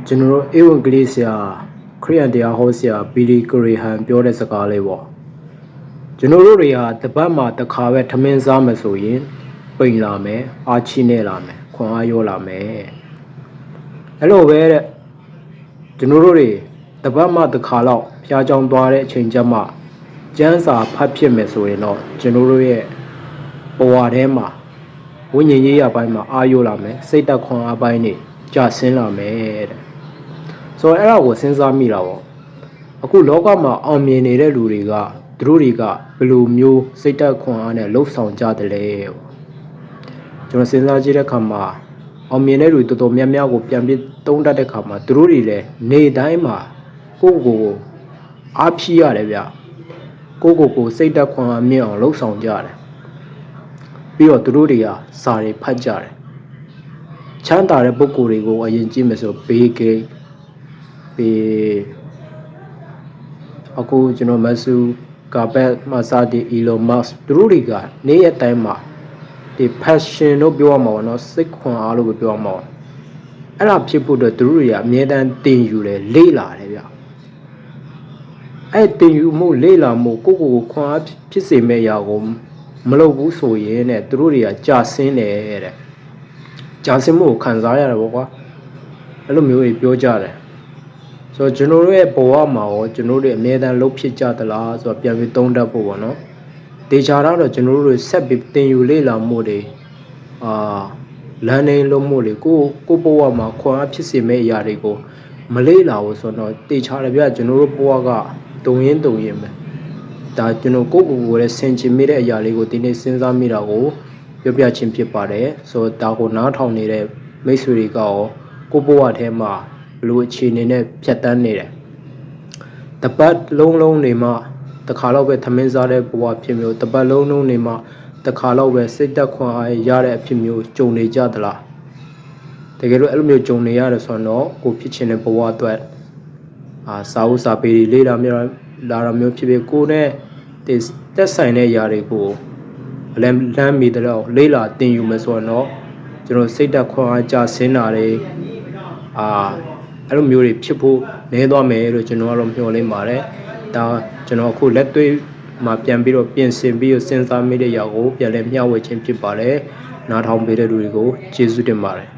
ကျွန်တော်တို့ဧဝံဂေလိဆရာခရိယန်တရားဟောဆရာဘီလီဂရေဟန်ပြောတဲ့စကားလေးပေါ့ကျွန်တော်တို့တွေဟာတပတ်မှတစ်ခါပဲထမင်းစားမယ်ဆိုရင်ပိန်လာမယ်အားချိနေလာမယ်ခွန်အားရောလာမယ်အဲ့လိုပဲတဲ့ကျွန်တော်တို့တွေတပတ်မှတစ်ခါလောက်ဖျားကြောင်သွားတဲ့အချိန်ကျမှကျန်းစာဖတ်ဖြစ်မယ်ဆိုရင်တော့ကျွန်တော်တို့ရဲ့ဘဝထဲမှာဝိညာဉ်ရေးရပိုင်းမှာအားရောလာမယ်စိတ်သက်ခွန်အားပိုင်းနေကျဆင်းလာမယ်တဲ့ဆိုတော့အဲ့ဒါကိုစဉ်းစားမိတာပေါ့အခုလောကမှာအောင်မြင်နေတဲ့လူတွေကသူတို့တွေကဘယ်လိုမျိုးစိတ်သက်ခွန်အားနဲ့လှုပ်ဆောင်ကြတယ်လဲကျွန်တော်စဉ်းစားကြည့်တဲ့အခါမှာအောင်မြင်တဲ့လူတော်တော်များများကိုပြန်ပြီးသုံးတတ်တဲ့အခါမှာသူတို့တွေလည်းနေတိုင်းမှာကိုယ့်ကိုယ်ကိုအားဖြည့်ရတယ်ဗျကိုယ့်ကိုယ်စိတ်သက်ခွန်အားမြင့်အောင်လှုပ်ဆောင်ကြတယ်ပြီးတော့သူတို့တွေကစာတွေဖတ်ကြတယ်ချမ်းသာတဲ့ပုဂ္ဂိုလ်တွေကိုအရင်ကြည့်မယ်ဆိုဘေးဂိတ်အခုကျွန်တော်မဆူကာပက်မဆာဒီအီလွန်မတ်သူတို့တွေကနေ့ရက်တိုင်းမှာဒီ passion လို့ပြောရမှာပေါ့နော်စိတ်ခွန်အားလို့ပြောရမှာအဲ့ဒါဖြစ်ဖို့အတွက်သူတို့တွေကအမြဲတမ်းတင်ယူတယ်လေ့လာတယ်ဗျအဲ့တင်ယူမှုလေ့လာမှုကိုယ့်ကိုယ်ခွန်အားဖြစ်စေမဲ့အရာကိုမလုပ်ဘူးဆိုရင်တဲ့သူတို့တွေကကြာဆင်းတယ်တဲ့ကြာဆင်းမှုကိုခံစားရတယ်ပေါ့ကွာအဲ့လိုမျိုးတွေပြောကြတယ်ဆိုတော့ကျွန်တော်တို့ရဲ့ဘဝမှာရောကျွန်တော်တို့အမြဲတမ်းလှုပ်ဖြစ်ကြသလားဆိုတော့ပြန်ပြီးသုံးတတ်ဖို့ပေါ့နော်ဒေချာတော့ကျွန်တော်တို့ဆက်ပြီးတင်ယူလေ့လာမှုတွေလမ်းနေလို့မှုတွေကိုဘဝမှာခွန်အားဖြစ်စေမဲ့အရာတွေကိုမလေ့လာဘူးဆိုတော့ဒေချာတယ်ဗျကျွန်တော်တို့ဘဝကတုံရင်ပဲဒါကျွန်တော်ကိုယ့်ကိုယ်ရဲ့ဆင်ခြင်မိတဲ့အရာလေးကိုဒီနေ့စဉ်းစားမိတာကိုပြောပြခြင်းဖြစ်ပါတယ်ဆိုတော့ဒါကိုနားထောင်နေတဲ့မိတ်ဆွေတွေကရောကိုယ့်ဘဝထဲမှာဘယ်လိုအခြေအနေနဲ့ဖြတ်တန်းနေတယ်တပတ်လုံးနေမှတစ်ခါတော့ပဲသမင်းစားတဲ့ဘဝဖြစ်မျိုးတပတ်လုံးနေမှတစ်ခါတော့ပဲစိတ်သက်ခွန်အားရတဲ့အဖြစ်မျိုးကြုံနေကြသလားတကယ်လို့အဲ့လိုမျိုးကြုံနေရတယ်ဆိုတော့ကိုဖြစ်ချင်တဲ့ဘဝအတွက်စာအုပ်စာပေတွေလေ့လာလာတာမျိုးဖြစ်ဖြစ်ကိုနဲ့တက်ဆိုင်တဲ့ຢာတွေကိုလမ်းမိတဲ့တော့လေးလာတင်ယူမယ်ဆိုတော့ကျွန်တော်စိတ်သက်ခွန်အားကြဆင်းတာတွေအဲ့လိုမျိုးတွေဖြစ်ဖို့နည်းသွားမယ်လို့ကျွန်တော်ကတော့မျှော်လင့်ပါတယ်ဒါကျွန်တော်အခုလက်တွေ့မှာပြန်ပြီးတော့ပြင်ဆင်ပြီးတော့စဉ်းစားမိတဲ့ຢာကိုပြန်လည်မျှဝေခြင်းဖြစ်ပါတယ်နားထောင်ပေးတဲ့လူတွေကိုကျေးဇူးတင်ပါတယ်